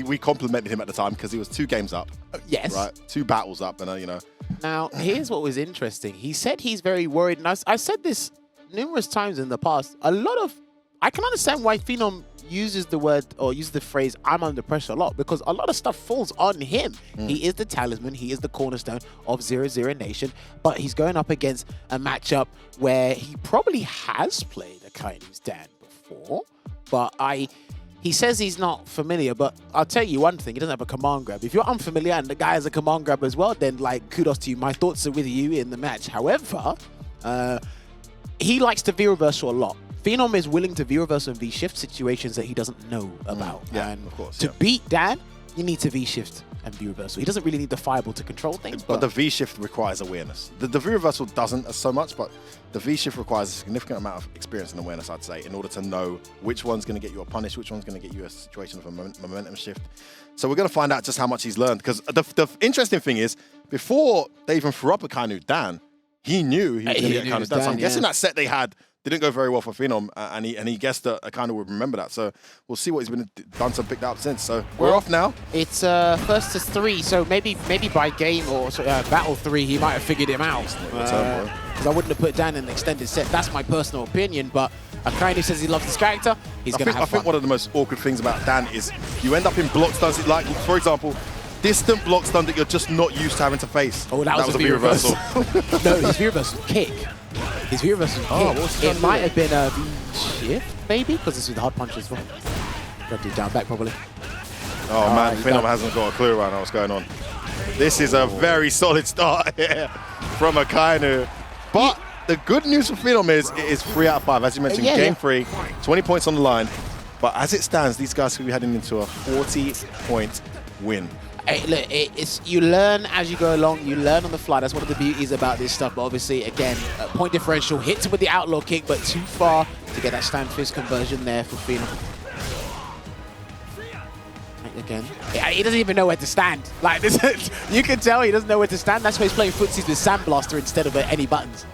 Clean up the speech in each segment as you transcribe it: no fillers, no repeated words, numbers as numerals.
we complimented him at the time because he was 2 games up. Yes. Right, 2 battles up, and you know. Now, here's what was interesting. He said he's very worried, and I said this numerous times in the past. I can understand why Phenom uses the word or uses the phrase "I'm under pressure" a lot, because a lot of stuff falls on him. He is the talisman, he is the cornerstone of 0-0 Nation, but he's going up against a matchup where he probably has played Akainu's Dan before, but he says he's not familiar, but I'll tell you one thing, he doesn't have a command grab. If you're unfamiliar and the guy has a command grab as well, then like kudos to you. My thoughts are with you in the match. However, he likes to V-reversal a lot. Phenom is willing to V-reversal and V-shift situations that he doesn't know about. Yeah, and of course. To beat Dan, you need to V-shift and V-reversal. He doesn't really need the fireball to control things. But the V-shift requires awareness. The V-reversal doesn't so much, but the V-shift requires a significant amount of experience and awareness, I'd say, in order to know which one's going to get you a punish, which one's going to get you a situation of a momentum shift. So we're going to find out just how much he's learned. Because the interesting thing is, before they even threw up Akainu Dan, he knew he was going to get Akainu Dan. So I'm guessing that set they had didn't go very well for Phenom, and he guessed that Akainu would remember that. So we'll see what he's done to pick that up since. So we're off now. It's first to 3, so maybe by game or battle 3 he might have figured him out. Because I wouldn't have put Dan in an extended set. That's my personal opinion, but Akainu says he loves this character. He's going to have fun. I think one of the most awkward things about Dan is you end up in block stuns, like, for example, distant block stun that you're just not used to having to face. Oh, that was a V-reversal. No, his V-reversal kick. His V-reversal kick. It might have been a V-shift, maybe, because this is the hard punch as well. Got to do down back, probably. Oh, man, Phenom hasn't got a clue around what's going on. This is a very solid start here from Akainu. But the good news for Phenom is it is 3 out of 5. As you mentioned, game 3, 20 points on the line. But as it stands, these guys could be heading into a 40-point win. Hey, look, it's you learn as you go along. You learn on the fly. That's one of the beauties about this stuff. But obviously, again, point differential hits with the outlaw kick, but too far to get that stand fist conversion there for Phenom. Again, he doesn't even know where to stand. Like this, you can tell he doesn't know where to stand. That's why he's playing footsies with Sandblaster instead of any buttons.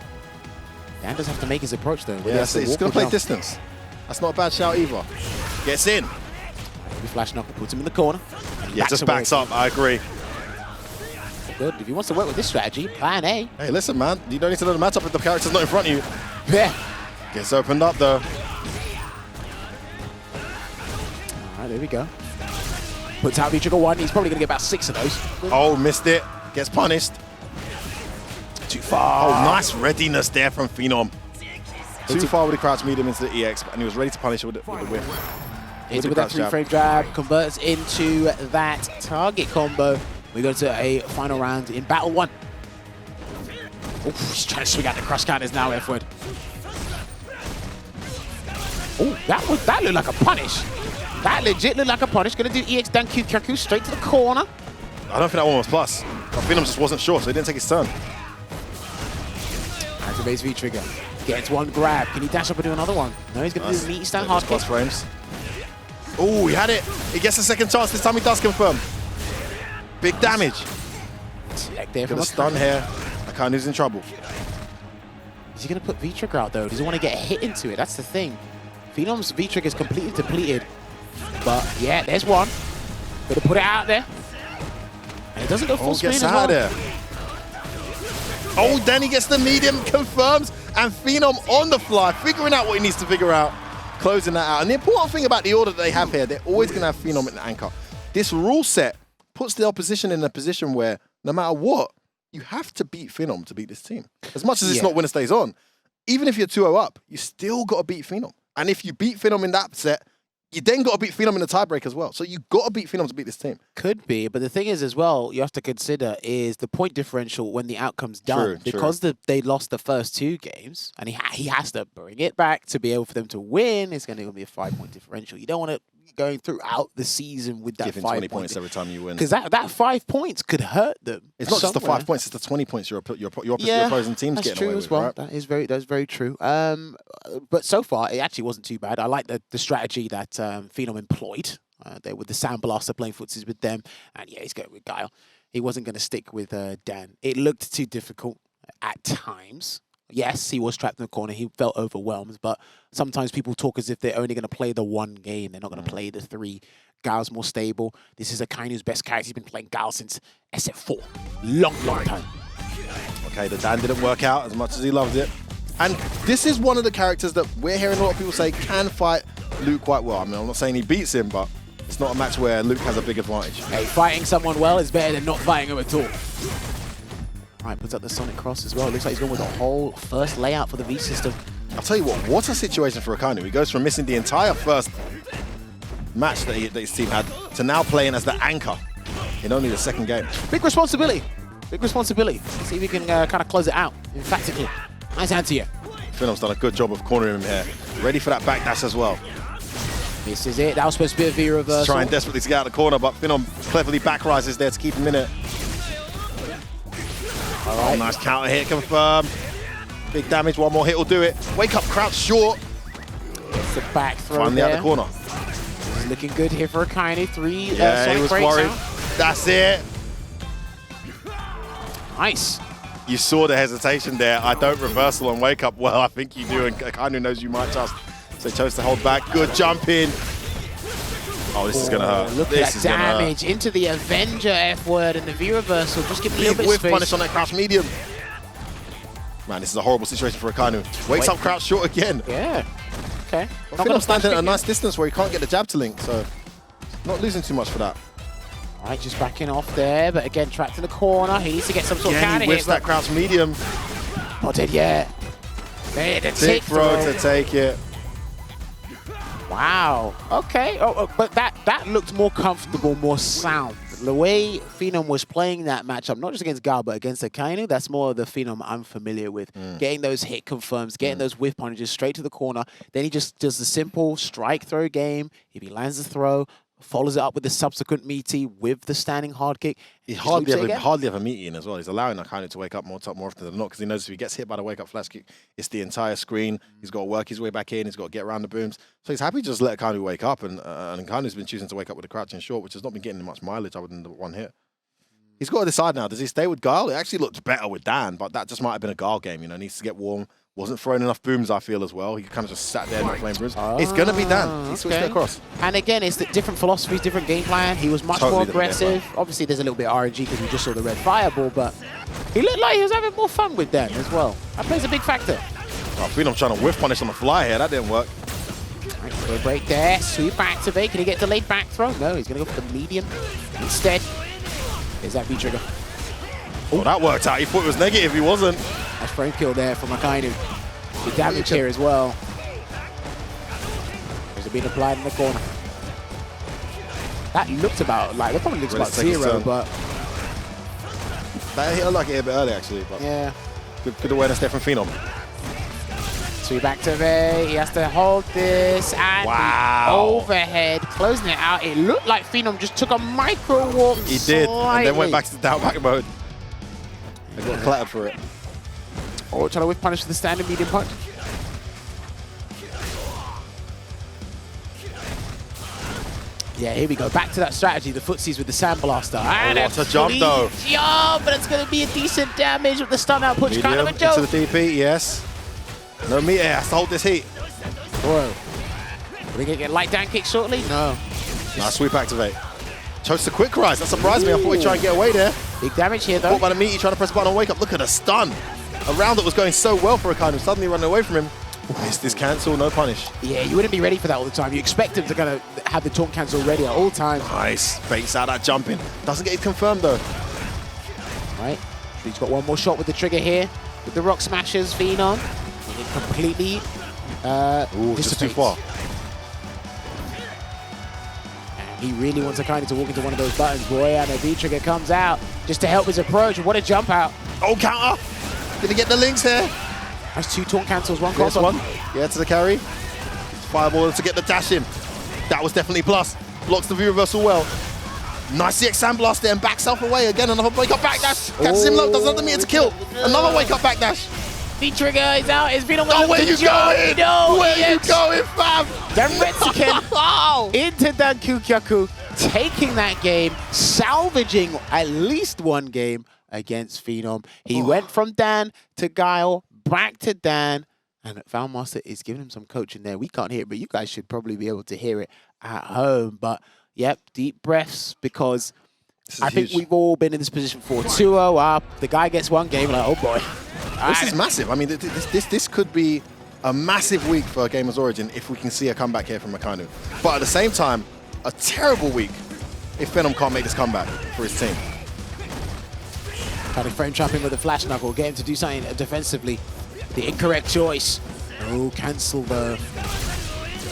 Dan does have to make his approach though. Yeah, he's going to play distance. That's not a bad shout either. Gets in. Maybe flash knuckle puts him in the corner. Yeah, just backs up. I agree. Good. If he wants to work with this strategy, plan A. Hey, listen, man. You don't need to know the matchup if the character's not in front of you. Yeah. Gets opened up though. All right, there we go. Puts out V-trigger 1. He's probably going to get about 6 of those. Oh, missed it. Gets punished. Too far. Oh, nice readiness there from Phenom. Too far with the crouch medium into the EX, and he was ready to punish it with the whiff. Hits it with that 3-frame jab, converts into that target combo. We go to a final round in battle 1. Oh, he's trying to swing out the cross counters now, F-word. Oh, that looked like a punish. That legit looked like a punish. Gonna do EX down Q Kyaku straight to the corner. I don't think that one was plus. Phenom just wasn't sure, so he didn't take his turn. Activates V-trigger. Gets one grab. Can he dash up and do another one? No, he's gonna do the meaty stand hard plus frames. Oh, he had it. He gets a second chance. This time he does confirm. Big damage. Select there for from the stun here. Akainu's in trouble. Is he gonna put V-trigger out though? Does he want to get hit into it? That's the thing. Phenom's V-trigger is completely depleted. But yeah, there's one. Gotta put it out there. And it doesn't go full screen as well. There. Oh, then he gets the medium, confirms, and Phenom on the fly, figuring out what he needs to figure out, closing that out. And the important thing about the order that they have here, they're always going to have Phenom in the anchor. This rule set puts the opposition in a position where no matter what, you have to beat Phenom to beat this team. As much as it's not winner stays on, even if you're 2-0 up, you still got to beat Phenom. And if you beat Phenom in that set, you then got to beat Phenom in the tiebreak as well. So you got to beat Phenom to beat this team. Could be, but the thing is as well, you have to consider is the point differential when the outcome's done. Because they lost the first 2 games, and he has to bring it back to be able for them to win. It's going to be a 5-point differential. You don't want to going throughout the season with that giving 5 20 points every time you win. Because that 5 points could hurt them. It's not just the 5 points; it's the 20 points your opposing team's getting away with. That's true as well. Right? That's very true. But so far, it actually wasn't too bad. I like the strategy that Phenom employed. There with the Sandblaster playing footsies with them, and yeah, he's going with Guile. He wasn't going to stick with Dan. It looked too difficult at times. Yes, he was trapped in the corner. He felt overwhelmed, but sometimes people talk as if they're only going to play the one game. They're not going to play the 3. Guile's more stable. This is Akainu's best character. He's been playing Guile since SF4. Long time. Okay, the Dan didn't work out as much as he loved it. And this is one of the characters that we're hearing a lot of people say can fight Luke quite well. I mean, I'm not saying he beats him, but it's not a match where Luke has a big advantage. Hey, fighting someone well is better than not fighting him at all. All right, puts up the Sonic Cross as well. Looks like he's going with the whole first layout for the V system. I'll tell you what a situation for Akainu. He goes from missing the entire first match that his team had to now playing as the anchor in only the second game. Big responsibility. Big responsibility. Let's see if we can kind of close it out emphatically. Nice hand to you. Phenom's done a good job of cornering him here. Ready for that backdash as well. This is it. That was supposed to be a V reversal. Trying desperately to get out of the corner, but Phenom cleverly back rises there to keep him in it. All right. Oh, nice counter hit confirmed. Big damage, one more hit will do it. Wake up, crouch short. It's the back throw Finally there. out the corner. He's looking good here for Akainu. 3 Yeah, Sonic he was breaks worried. out. That's it. Nice. You saw the hesitation there. I don't reversal on wake up. Well, I think you do, and Akainu knows you might just. So he chose to hold back. Good jump in. Oh, this is going to hurt. Look This at is that gonna damage into the Avenger F word and the V reversal. Just give me a little big bit of whiff punish space. on that crouch medium. Man, this is a horrible situation for Akainu. Wakes up crouch short again. Yeah. Okay. I feel I'm standing at a nice distance where he can't get the jab to link, so not losing too much for that. All right, just backing off there, but again, trapped in the corner. He needs to get some sort of Again, counter he whiffs hit. that crouch medium. Not dead yet. There, the Tick tick throw throw. to take it. Wow. Okay. But that looked more comfortable, more sound. The way Phenom was playing that matchup, not just against Guile, but against Akainu, that's more of the Phenom I'm familiar with. Getting those hit confirms, getting those whiff punishes straight to the corner. Then he just does the simple strike throw game. If he lands the throw, follows it up with the subsequent meaty with the standing hard kick. He hardly ever meet in as well. He's allowing Akainu to wake up more often than not because he knows if he gets hit by the wake up flash kick, it's the entire screen. He's got to work his way back in. He's got to get around the booms. So he's happy to just let Akainu wake up. And Akainu's been choosing to wake up with a crouch and short, which has not been getting much mileage other than the one hit. He's got to decide now. Does he stay with Guile? It actually looked better with Dan, but that just might have been a Guile game. You know, needs to get warm. Wasn't throwing enough booms, I feel, as well. He kind of just sat there not playing booms. It's going to be Dan. He switched it across. And again, it's the different philosophies, different game plan. He was much more aggressive. Obviously, there's a little bit of RNG because we just saw the red fireball, but he looked like he was having more fun with Dan as well. That plays a big factor. Oh, Phenom trying to whiff punish on the fly here. That didn't work. Right, good break there. Sweep activate. Can he get delayed back throw? No, he's going to go for the medium instead. There's that V-trigger. Oh, that worked out. He thought it was negative. He wasn't. Nice frame kill there from Akainu. The damage here as well. There's been applied in the corner. That looked about, like, that probably looks about 0, but... That hit like it a bit early, actually. But yeah. Good awareness there from Phenom. Sweep activate. He has to hold this. And the overhead, closing it out. It looked like Phenom just took a micro walk. He did, and then went back to the down back mode. They got clattered for it. Oh, trying to whip punish the standing medium punch. Yeah, here we go. Back to that strategy, the footsies with the Sandblaster. And what a jump, though. Jump, but it's going to be a decent damage with the stun out push. Kind of a joke. Into the DP, yes. No meter, has to hold this heat. Whoa. Are we going to get light down kick shortly? No. Nice sweep activate. Chose to quick rise. That surprised me. I thought he'd try and get away there. Big damage here, though. Caught by the meaty, trying to press a button on wake up. Look at the stun. A round that was going so well for Akainu, suddenly running away from him. Missed this cancel, no punish. Yeah, you wouldn't be ready for that all the time. You expect him to kind of have the taunt cancel ready at all times. Nice. Baits out that jumping. Doesn't get it confirmed, though. Right. He's got one more shot with the trigger here. With the rock smashers, Phenom. It completely just too far. And he really wants Akainu to walk into one of those buttons, boy. And a V-trigger comes out just to help his approach. What a jump out. Oh, counter. Did he get the links here? That's 2 taunt cancels, 1 Yes, cross one. Yeah, to the carry. Fireball to get the dash in. That was definitely plus. Blocks the V-reversal well. Nice CX Sandblast there and backs self away. Again, another wake-up backdash. Catches him low, does another meter to kill. Another wake-up backdash. V-trigger is out. It's Phenom. Oh, where you going? No, where you going, fam? Danretsuken into Dankukyaku, taking that game, salvaging at least one game against Phenom. He went from Dan to Guile, back to Dan. And Foulmaster is giving him some coaching there. We can't hear it, but you guys should probably be able to hear it at home. But, yep, deep breaths, because I think we've all been in this position before. 2-0 up, the guy gets one game, like, oh boy. This is massive. I mean, this could be a massive week for Gamers Origin if we can see a comeback here from Akainu. But at the same time, a terrible week if Phenom can't make this comeback for his team. Trying to frame trap him with a flash knuckle, get him to do something defensively. The incorrect choice. Oh, cancel though.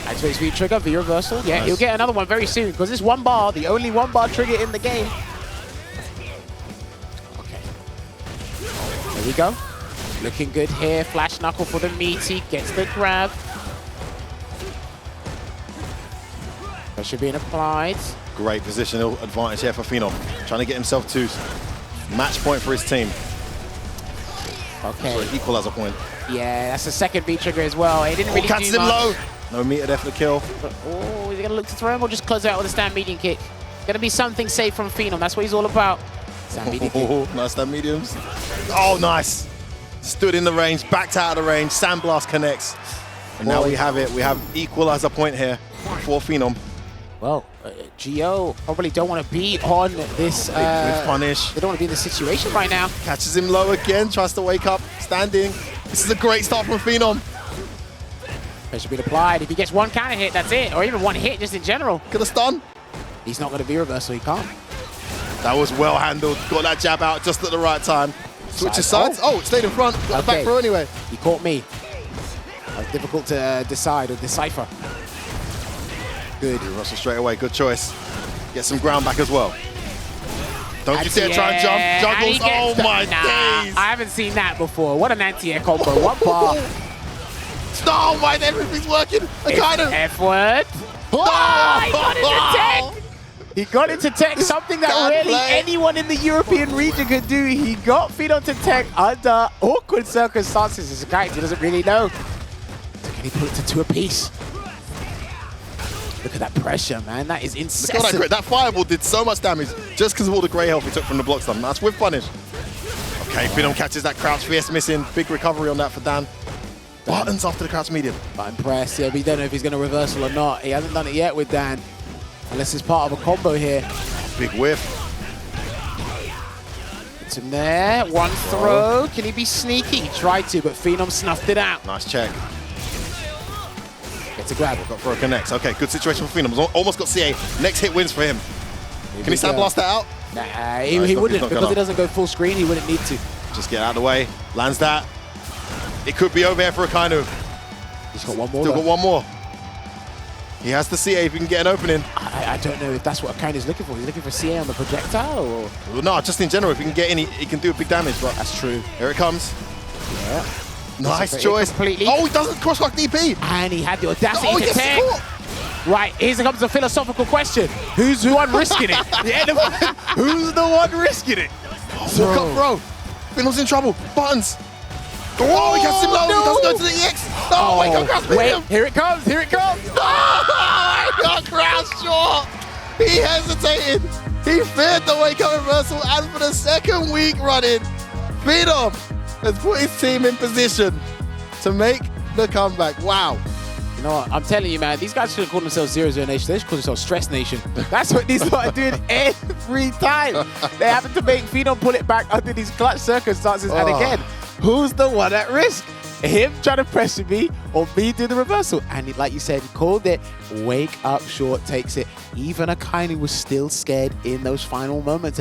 Activate speed trigger, V reversal. Yeah, nice. He'll get another one very soon because this one bar, the only one bar trigger in the game. Okay. There we go. Looking good here. Flash knuckle for the meaty. Gets the grab. Pressure being applied. Great positional advantage here for Phenom. Trying to get himself to match point for his team. Okay. Sorry, equalizer point. Yeah, that's the second V trigger as well. He didn't really catches do him much. low. No meter there for the kill. Oh, is he going to look to throw him or just close out with a stand medium kick? Going to be something safe from Phenom. That's what he's all about. Stand medium kick. Nice stand mediums. Oh, nice. Stood in the range, backed out of the range. Sandblast connects. And now we have it. We have equalizer point here for Phenom. Well, Gio probably don't want to be on this. Big punish. They don't want to be in this situation right now. Catches him low again, tries to wake up, standing. This is a great start from Phenom. Pressure being applied. If he gets one counter hit, that's it. Or even one hit just in general. Could have stun. He's not going to be reversal, he can't. That was well handled. Got that jab out just at the right time. Switches sides. Oh, it stayed in front. Got the back throw anyway. He caught me. That was difficult to decide or decipher. Good. Russell straight away. Good choice. Get some ground back as well. Don't you dare try and jump. Juggles. Oh my days. I haven't seen that before. What an anti-air combo. One bar. Oh my, everything's working. Akainu. F-word. Oh, he got into tech. He got into tech, something that really anyone in the European region could do. He got Phenom to tech under awkward circumstances. As a guy, he doesn't really know. So can he put it to 2 apiece? Look at that pressure, man. That is incessant. Look at that fireball did so much damage just because of all the grey health he took from the block stun. That's with punish. Okay, Phenom catches that crouch fierce missing. Big recovery on that for Dan. Buttons after the crouch medium. But impressed, yeah, we don't know if he's going to reversal or not. He hasn't done it yet with Dan. Unless it's part of a combo here. Big whiff. It's him there. One throw. Can he be sneaky? He tried to, but Phenom snuffed it out. Nice check. Gets a grab. Got for a connect. Okay, good situation for Phenom. Almost got CA. Next hit wins for him. Can he sandblast that out? Nah, he wouldn't. Because it doesn't go full screen, he wouldn't need to. Just get out of the way. Lands that. It could be over here for Akainu. He's got one more. Still got one more. He has the CA if he can get an opening. I don't know if that's what Akainu's looking for. He's looking for CA on the projectile or... Well, no, just in general. If he can get any, he can do a big damage. But that's true. Here it comes. Yeah. Nice choice. Completely. Oh, he doesn't crosswalk DP. And he had the audacity to tech. Right, here comes the philosophical question. Who's the one risking it? Who's the one risking it? Walk up, bro. Phenom's in trouble. Buttons. Oh, he catches him low. No. He doesn't go to the EX. Oh, wake up, crouch medium. Here it comes. Here it comes. Oh, he got crouch short. He hesitated. He feared the wake up reversal, and for the second week running, Phenom has put his team in position to make the comeback. Wow. You know what? I'm telling you, man, these guys should have called themselves 0-0 Nation. They should call themselves Stress Nation. That's what these guys are doing every time. They happen to make Phenom pull it back under these clutch circumstances. And again, who's the one at risk? Him trying to pressure me or me do the reversal? And like you said, he called it. Wake up short takes it. Even Akainu was still scared in those final moments.